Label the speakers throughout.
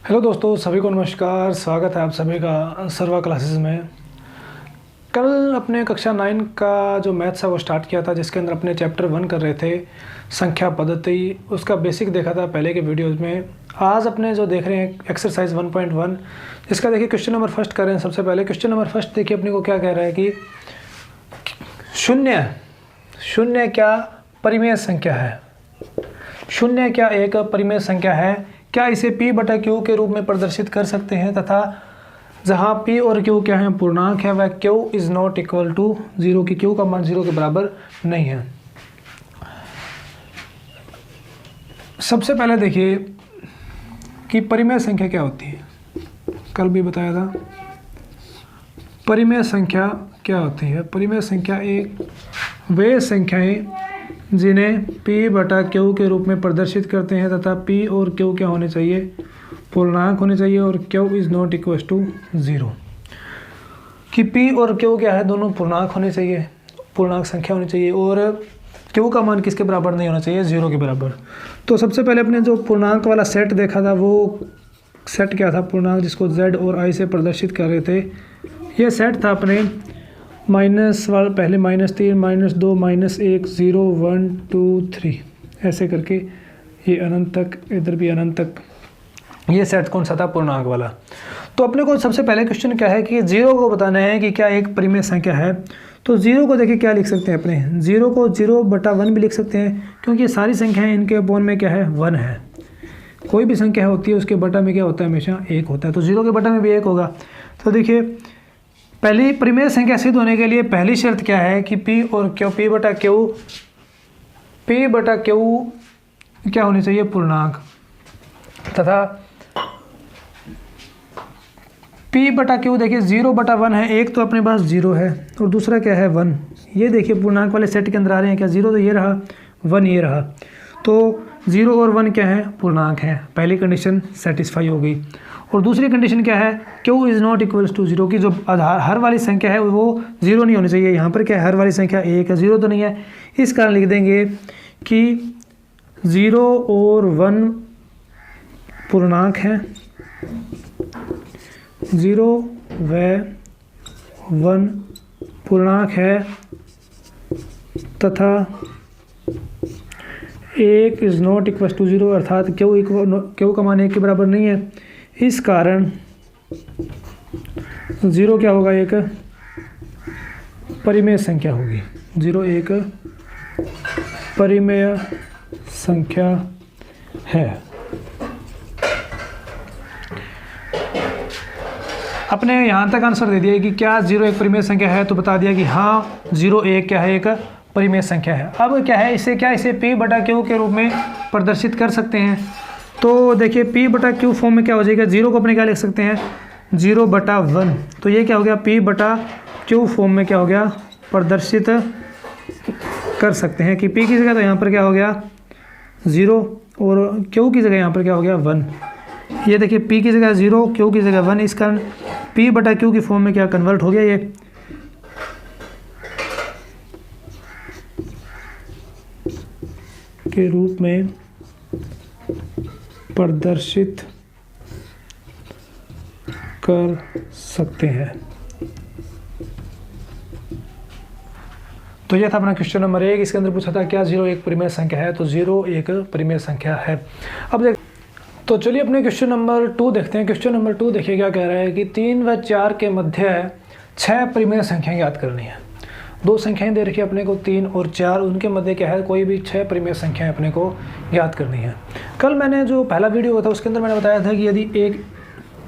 Speaker 1: Hello दोस्तों, सभी को नमस्कार। स्वागत है आप सभी का सर्वा क्लासेस में। कल अपने कक्षा 9 का जो मैथ्स है वो स्टार्ट किया था, जिसके अंदर अपने चैप्टर 1 कर रहे थे संख्या पद्धति। उसका बेसिक देखा था पहले के वीडियोस में। आज अपने जो देख रहे हैं एक्सरसाइज 1.1, जिसका देखिए क्वेश्चन नंबर फर्स्ट कर रहे हैं। सबसे पहले क्वेश्चन नंबर फर्स्ट देखिए अपने को क्या कह रहा है कि शून्य क्या परिमेय संख्या है। शून्य क्या एक परिमेय संख्या है? क्या इसे p बटा q के रूप में प्रदर्शित कर सकते हैं तथा जहां p और q क्या है, पूर्णांक है, वह q is not equal to 0 की q का मान 0 के बराबर नहीं है। सबसे पहले देखिए कि परिमेय संख्या क्या होती है। कल भी बताया था परिमेय संख्या क्या होती है। परिमेय संख्या एक वे संख्याएं जिन्हें p बटा q के रूप में प्रदर्शित करते हैं तथा p और q क्या होने चाहिए, पूर्णांक होने चाहिए, और q is not equal to 0। कि p और q क्या है, दोनों पूर्णांक होने चाहिए, पूर्णांक संख्या होनी चाहिए, और q का मान किसके बराबर नहीं होना चाहिए, 0 के बराबर। तो सबसे पहले अपने जो पूर्णांक वाला सेट देखा था, वो सेट क्या था, पूर्णांक जिसको z और i से प्रदर्शित कर रहे थे। ये सेट था अपने माइनस वाला, पहले -3 -2 -1 0 1 2 3 ऐसे करके ये अनंत तक, इधर भी अनंत तक। ये सेट कौन सा था, पूर्णांक वाला। तो अपने को सबसे पहले क्वेश्चन क्या है कि 0 को बताना है कि क्या एक परिमेय संख्या है। तो 0 को देखिए क्या लिख सकते हैं अपने, 0 को 0 बटा 1 भी लिख सकते हैं, क्योंकि ये सारी संख्याएं इनके अपॉन में क्या है, 1 है। कोई भी संख्या होती है उसके बटा में क्या होता है, हमेशा 1 होता है। तो 0 के बटा में भी 1 होगा। तो देखिए पहली परिमेय संख्या सिद्ध होने के लिए पहली शर्त क्या है कि p और q, p बटा q क्या होनी चाहिए, पूर्णांक, तथा p बटा q देखिए 0 बटा 1 है। एक तो अपने पास 0 है और दूसरा क्या है, 1। ये देखिए पूर्णांक वाले सेट के अंदर आ रहे हैं क्या, 0 तो ये रहा, 1 ये रहा। तो 0 और 1 क्या है, पूर्णांक है। पहली कंडीशन सेटिस्फाई हो गई। और दूसरी कंडीशन क्या है, q is not equals to 0 की जो आधार हर वाली संख्या है वो 0 नहीं होनी चाहिए। यहाँ पर क्या है, हर वाली संख्या 1 है, 0 तो नहीं है। इस कारण लिख देंगे कि 0 और 1 पूर्णांक हैं, 0 व 1 पूर्णांक है, तथा 1 इज़ नॉट इक्वल्स टू 0 अर्थात q का मान 1 के बराबर नहीं है। इस कारण 0 क्या होगा, एक परिमेय संख्या होगी। 0 एक परिमेय संख्या है। अपने यहाँ तक आंसर दे दिया कि क्या 0 एक परिमेय संख्या है, तो बता दिया कि हाँ 0 एक क्या है, एक परिमेय संख्या है। अब क्या है, इसे p बटा q के रूप में प्रदर्शित कर सकते हैं। तो देखिए p बटा q फॉर्म में क्या हो जाएगा, 0 को अपने क्या लिख सकते हैं, 0 बटा 1। तो ये क्या हो गया, p बटा q फॉर्म में क्या हो गया, प्रदर्शित कर सकते हैं। कि p की जगह तो यहाँ पर क्या हो गया 0 और q की जगह यहाँ पर क्या हो गया 1। ये देखिए p की जगह 0, q की जगह 1। इस कारण p बटा q की फॉर्म में क्या कन्वर्ट हो गया, ये के रूप में प्रदर्शित कर सकते हैं। तो यह था अपना क्वेश्चन नंबर 1। इसके अंदर पूछा था क्या 0 एक परिमेय संख्या है, तो 0 एक परिमेय संख्या है। अब देख, तो चलिए अपने क्वेश्चन नंबर 2 देखते हैं। क्वेश्चन नंबर 2 देखिए क्या कह रहा है कि 3 व 4 के मध्य 6 परिमेय संख्याएं ज्ञात करनी है। दो संख्याएं दे रखी है अपने को 3 और 4, उनके मध्य क्या है, कोई भी 6 परिमेय संख्याएं अपने को ज्ञात करनी है। कल मैंने जो पहला वीडियो हुआ था उसके अंदर मैंने बताया था कि यदि एक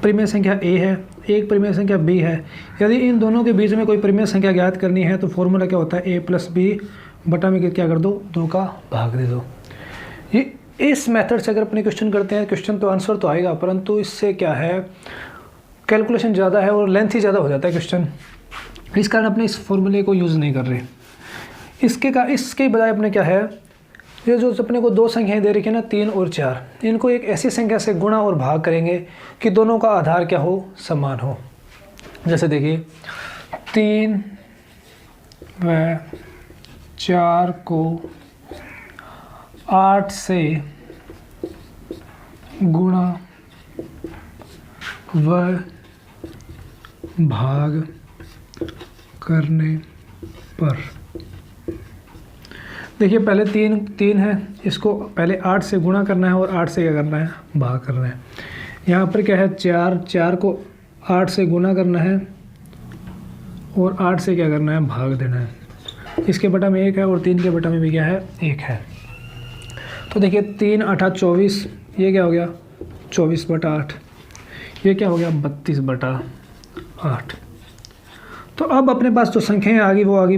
Speaker 1: परिमेय संख्या a है, एक परिमेय संख्या b है, यदि इन दोनों के बीच में कोई परिमेय संख्या ज्ञात करनी है तो फॉर्मूला क्या होता है, a प्लस बी बटा में क्या कर दो, 2 का भाग दे दो। ये इस मेथड से अगर अपने क्वेश्चन करते हैं, क्वेश्चन तो आंसर तो आएगा, परंतु इससे क्या है, कैलकुलेशन ज़्यादा है और लेंथ ही ज़्यादा हो जाता है क्वेश्चन। इस कारण अपने इस फॉर्मूले को यूज़ नहीं कर रहे। इसके बजाय अपने क्या है, ये जो अपने को दो संख्याएं दे रखी है ना, 3 और 4, इनको एक ऐसी संख्या से गुणा और भाग करेंगे कि दोनों का आधार क्या हो, समान हो। जैसे देखिए 3 व 4 को 8 से गुणा व भाग करने पर। देखिए पहले तीन है, इसको पहले 8 से गुणा करना है और 8 से क्या करना है, भाग करना है। यहाँ पर क्या है, 4 को 8 से गुणा करना है और 8 से क्या करना है, भाग देना है। इसके बटा में 1 है और 3 के बटा में भी क्या है, 1 है। तो देखिए 3 8 24, ये क्या हो गया 24/8, ये क्या हो गया 32/8। तो अब अपने पास जो संख्याएं आ गई वो आ गई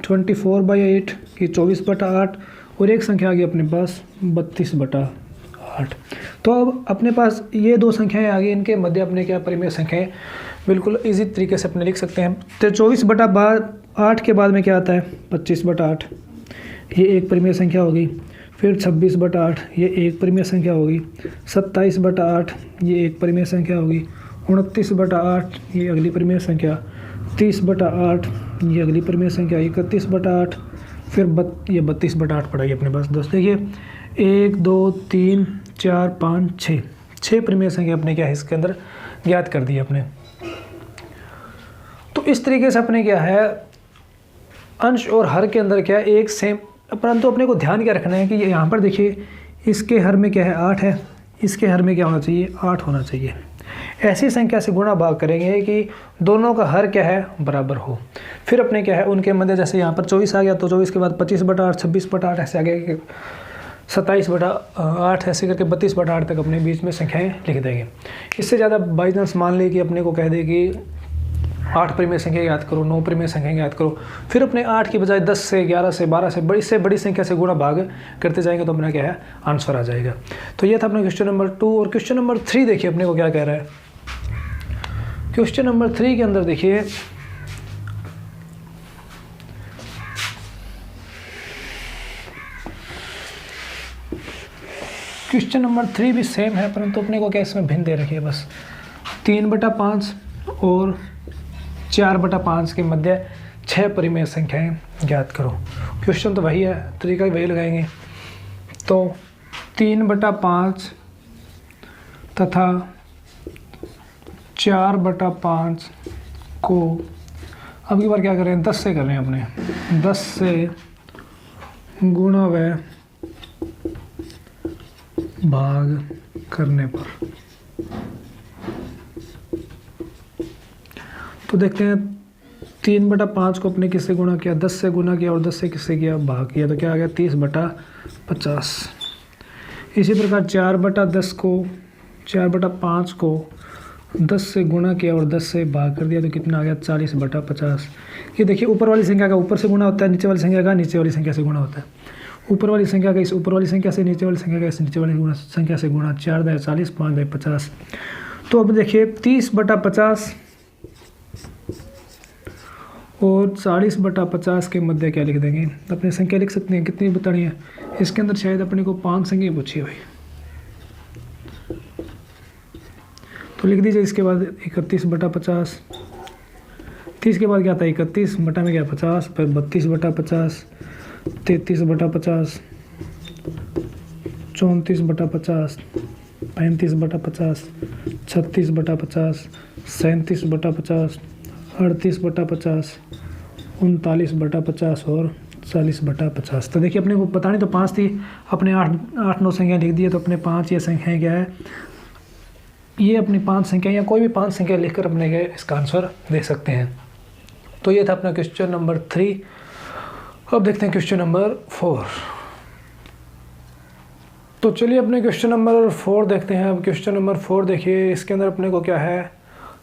Speaker 1: 24/8 की 24/8 और एक संख्या आ गई अपने पास 32/8। तो अब अपने पास ये दो संख्याएं आ गई, इनके मध्य अपने क्या परिमेय संख्याएं बिल्कुल इजी तरीके से अपने लिख सकते हैं। तो 24/8 के बाद में क्या आता है 25/8, ये एक परिमेय संख्या होगी। फिर 26/8, ये एक परिमेय संख्या होगी। 27/8, ये एक परिमेय संख्या होगी। 29/8, ये अगली परिमेय संख्या। 30/8, ये अगली परिमेय संख्या। 31/8, फिर ये 32/8 पड़ा अपने पास दोस्त। देखिए 1 2 3 4 5 6 परिमेय संख्या अपने क्या है इसके अंदर ज्ञात कर दी अपने। तो इस तरीके से अपने क्या है अंश और हर के अंदर क्या है एक सेम, परंतु अपने को ध्यान क्या रखना है कि यहाँ पर देखिए इसके हर में क्या है 8 है, इसके हर में क्या होना चाहिए 8 होना चाहिए। ऐसी संख्या से गुणा भाग करेंगे कि दोनों का हर क्या है बराबर हो। फिर अपने क्या है उनके मध्य, जैसे यहाँ पर 24 आ गया तो 24 के बाद 25/8, 26/8 ऐसे आ गया, 27/8 ऐसे करके 32/8 तक अपने बीच में संख्याएं लिख देंगे। इससे ज़्यादा बाई चांस मान ले कि अपने को कह दे कि 8 परिमेय संख्या याद करो, 9 परिमेय संख्या याद करो, फिर अपने 8 की बजाय 10 से 11 से 12 से बड़ी संख्या से गुणा भाग करते जाएंगे तो अपना क्या है आंसर आ जाएगा। तो ये था अपना क्वेश्चन नंबर 2। और क्वेश्चन नंबर 3 देखिए अपने को क्या कह रहा है। क्वेश्चन नंबर 3 के अंदर देखिए क्वेश्चन नंबर 3 भी सेम है, परंतु अपने को क्या इसमें भिन्न दे रखी है बस। 3/5 और 4/5 के मध्य 6 परिमेय संख्याएं ज्ञात करो। क्वेश्चन तो वही है, तरीका वही लगाएंगे। तो 3/5 तथा 4/5 को अब की बार क्या करें 10 से कर रहे हैं अपने, 10 से गुणा व भाग करने पर। तो देखते हैं 3/5 को अपने किससे गुणा किया, 10 से गुणा किया और 10 से किससे किया भाग किया, तो क्या आ गया 30/50। इसी प्रकार 4/5 को 10 से गुणा किया और 10 से भाग कर दिया तो कितना आ गया 40/50। ये देखिए ऊपर वाली संख्या का ऊपर से गुणा होता है, नीचे वाली संख्या का नीचे वाली संख्या से गुणा होता है। ऊपर वाली संख्या का इस ऊपर वाली संख्या से, नीचे वाली संख्या का इस नीचे वाली संख्या से गुणा। 4 × 40, 5 × 50। तो अब देखिए 30/50 और 40/50 के मध्य क्या लिख देंगे, अपनी संख्या लिख सकते हैं कितनी बतानी है। इसके अंदर शायद अपने को 5 संख्या पूछी है भाई, तो लिख दीजिए। इसके बाद 31/50, 30 के बाद क्या आता है 31 बटा में क्या 50, फिर 32/50, 33/50, 34/50, 35/50, 36/50, 37/50, 38/50, 39/50 और 40/50। तो देखिए अपने को बतानी तो 5 थी, अपने 8-9 संख्या लिख दिए। तो अपने 5 ये संख्याएं क्या है, ये अपनी 5 संख्या या कोई भी 5 संख्या लिखकर अपने इसका आंसर दे सकते हैं। तो ये था अपना क्वेश्चन नंबर 3। अब देखते हैं क्वेश्चन नंबर 4। तो चलिए अपने क्वेश्चन नंबर 4 देखते हैं। अब क्वेश्चन नंबर 4 देखिए, इसके अंदर अपने को क्या है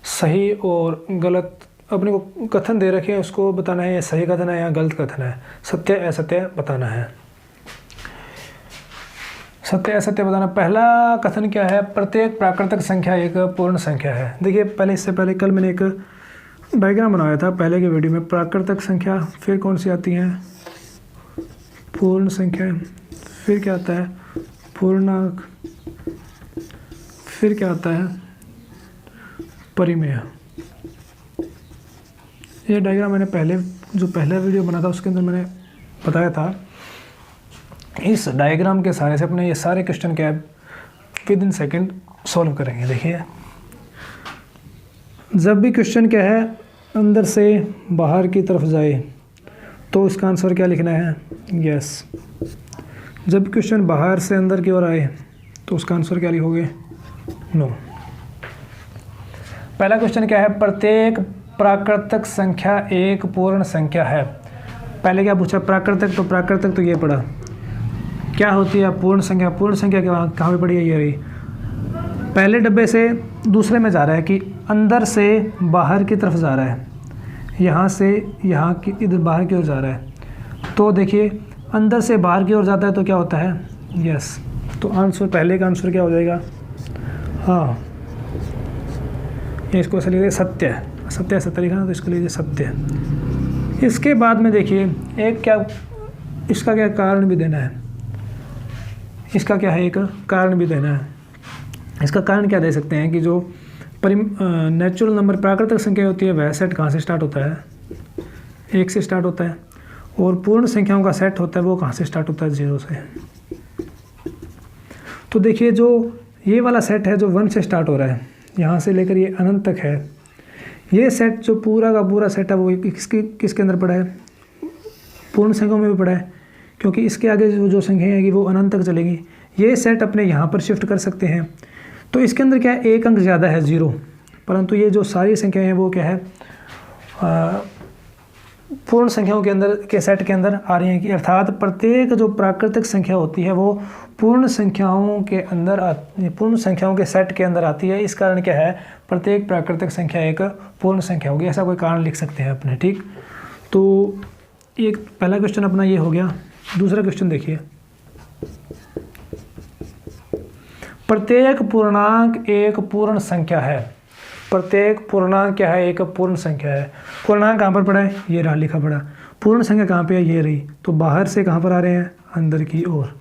Speaker 1: सही और गलत अपने को कथन दे रखे हैं, उसको बताना है सही कथन है या गलत कथन है, सत्य असत्य बताना है। सत्य असत्य बताना। पहला कथन क्या है, प्रत्येक प्राकृतिक संख्या एक पूर्ण संख्या है। देखिए पहले, इससे पहले कल मैंने एक डायग्राम बनाया था पहले के वीडियो में, प्राकृतिक संख्या, फिर कौन सी आती है पूर्ण संख्या, फिर क्या आता है पूर्णांक, फिर क्या आता है परिमेय। ये डायग्राम मैंने पहला वीडियो बना था उसके अंदर मैंने बताया था। इस डायग्राम के सहारे से अपने ये सारे क्वेश्चन क्या है विद इन सेकेंड सॉल्व करेंगे। देखिए जब भी क्वेश्चन क्या है अंदर से बाहर की तरफ जाए तो इसका आंसर क्या लिखना है? यस। जब क्वेश्चन बाहर से अंदर की ओर आए तो उसका आंसर क्या लिखोगे? नो। पहला क्वेश्चन क्या है? प्रत्येक प्राकृतिक संख्या एक पूर्ण संख्या है। पहले क्या पूछा? प्राकृतिक, तो प्राकृतिक तो ये पढ़ा। क्या होती है पूर्ण संख्या? पूर्ण संख्या कहाँ पे पड़ी है? ये रही। पहले डब्बे से दूसरे में जा रहा है कि अंदर से बाहर की तरफ जा रहा है, यहाँ से यहाँ की इधर बाहर की ओर जा रहा है। तो देखिए अंदर से बाहर की ओर जाता है तो क्या होता है? यस। तो आंसर, पहले का आंसर क्या हो जाएगा? हाँ, ये इसको ऐसा लिखिए सत्य है। सत्य सत्य लिखा ना, तो इसको लीजिए सत्य। इसके बाद में देखिए एक क्या, इसका क्या कारण भी देना है। इसका क्या है? एक कारण भी देना है। इसका कारण क्या दे सकते हैं कि जो नेचुरल नंबर प्राकृतिक संख्या होती है वह सेट कहाँ से स्टार्ट होता है? 1 से स्टार्ट होता है। और पूर्ण संख्याओं का सेट होता है वो कहाँ से स्टार्ट होता है? 0 से। तो देखिए जो ये वाला सेट है जो 1 से स्टार्ट हो रहा है, यहाँ से लेकर ये अनंत तक है, ये सेट जो पूरा का पूरा सेट है वो किसके अंदर पड़ा है? पूर्ण संख्याओं में भी पड़ा है, क्योंकि इसके आगे जो संख्या आएगी वो अनंत तक चलेगी। ये सेट अपने यहाँ पर शिफ्ट कर सकते हैं। तो इसके अंदर क्या है? एक अंक ज़्यादा है 0, परंतु ये जो सारी संख्याएं हैं वो क्या है? पूर्ण संख्याओं के अंदर के सेट के अंदर आ रही हैं कि अर्थात प्रत्येक जो प्राकृतिक संख्या होती है वो पूर्ण संख्याओं के अंदर पूर्ण संख्याओं के सेट के अंदर आती है। इस कारण क्या है? प्रत्येक प्राकृतिक संख्या एक पूर्ण संख्या होगी, ऐसा कोई कारण लिख सकते हैं अपने। ठीक, तो एक पहला क्वेश्चन अपना ये हो गया। दूसरा क्वेश्चन देखिए, प्रत्येक पूर्णांक एक पूर्ण संख्या है। प्रत्येक पूर्णांक क्या है? एक पूर्ण संख्या है। पूर्णांक कहाँ पर पड़ा है? ये रहा लिखा पड़ा। पूर्ण संख्या कहाँ पे है? ये रही। तो बाहर से कहाँ पर आ रहे हैं? अंदर की ओर।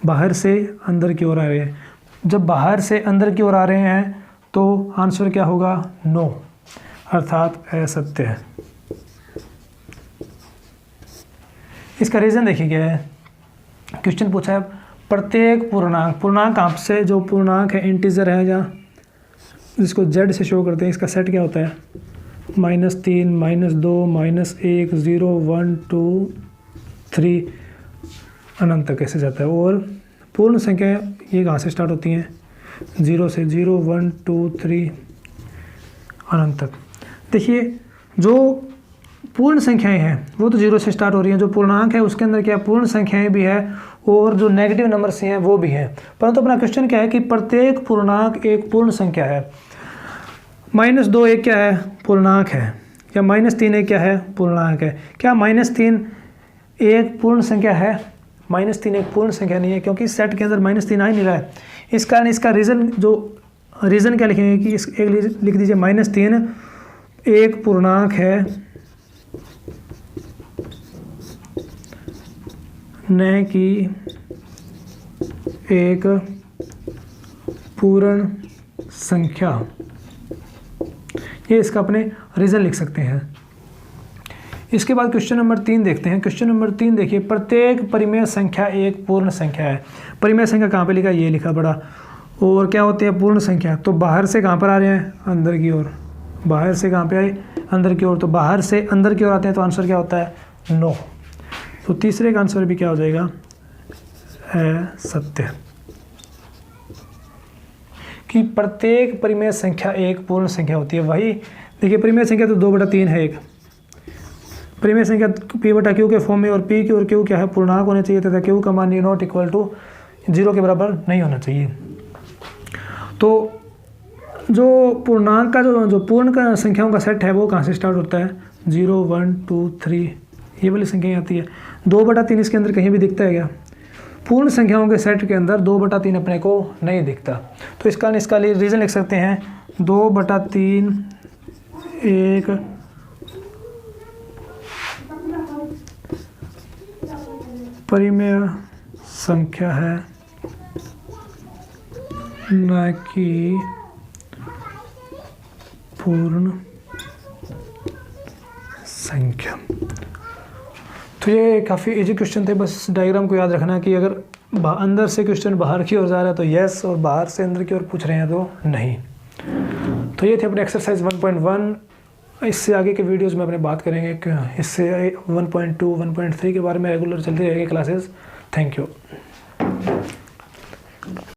Speaker 1: बाहर से अंदर की ओर आ रहे हैं। जब बाहर से अंदर की ओर आ रहे हैं तो आंसर क्या होगा? नो, अर्थात असत्य है। इसका रीज़न देखिए क्या है। क्वेश्चन पूछा है प्रत्येक पूर्णांक, पूर्णांक कहाँ से? जो पूर्णांक है इंटीजर है जहाँ जिसको z से शो करते हैं, इसका सेट क्या होता है? -3, -2, -1, 0, 1, 2, 3 अनंत तक कैसे जाता है। और पूर्ण संख्या ये कहाँ से स्टार्ट होती हैं? 0 से। 0, 1, 2, 3 अनंत तक। देखिए जो पूर्ण संख्याएं हैं वो तो 0 से स्टार्ट हो रही हैं। जो पूर्णांक है उसके अंदर क्या पूर्ण संख्याएं भी है और जो नेगेटिव नंबर्स हैं वो भी हैं। परंतु अपना क्वेश्चन क्या है कि प्रत्येक पूर्णांक एक पूर्ण संख्या है। -2 एक क्या है? पूर्णांक है। या -3 एक क्या है? पूर्णांक है। क्या -3 एक पूर्ण संख्या है? -3 एक पूर्ण संख्या नहीं है, क्योंकि इस सेट के अंदर -3 आ ही नहीं रहा है। इस कारण इसका रीज़न क्या लिखेंगे कि एक लिख दीजिए -3 एक पूर्णांक है, न कि एक पूर्ण संख्या। ये इसका अपने रीज़न लिख सकते हैं। इसके बाद क्वेश्चन नंबर 3 देखते हैं। क्वेश्चन नंबर 3 देखिए, प्रत्येक परिमेय संख्या एक पूर्ण संख्या है। परिमेय संख्या कहाँ पे लिखा? ये लिखा पड़ा। और क्या होती है? पूर्ण संख्या। तो बाहर से कहाँ पर आ रहे हैं? अंदर की ओर। बाहर से कहाँ पे आए? अंदर की ओर। तो बाहर से अंदर की ओर आते हैं तो आंसर क्या होता है? नो। तो तीसरे का आंसर भी क्या हो जाएगा? असत्य। कि प्रत्येक परिमेय संख्या एक पूर्ण संख्या होती है। वही देखिए परिमेय संख्या तो 2/3 है। एक परिमेय संख्या p/q के फॉर्म में, और p की और q क्या है? पूर्णांक होने चाहिए तथा q का मान नॉट इक्वल टू 0 के बराबर नहीं होना चाहिए। तो जो पूर्णांक का जो पूर्ण का संख्याओं का सेट है वो कहाँ से स्टार्ट होता है? 0, 1, 2, 3 ये वाली संख्या आती है। 2/3 इसके अंदर कहीं भी दिखता है क्या? पूर्ण संख्याओं के सेट के अंदर 2/3 अपने को नहीं दिखता। तो इसका रीज़न लिख सकते हैं 2/3 एक परिमेय संख्या है, न कि पूर्ण संख्या। तो ये काफ़ी इजी क्वेश्चन थे। बस डायग्राम को याद रखना कि अगर अंदर से क्वेश्चन बाहर की ओर जा रहा है तो यस, और बाहर से अंदर की ओर पूछ रहे हैं तो नहीं। तो ये थे अपने एक्सरसाइज 1.1। इससे आगे के वीडियोस में अपने बात करेंगे कि इससे 1.2 1.3 के बारे में रेगुलर चलती रहेगी क्लासेस। Thank you.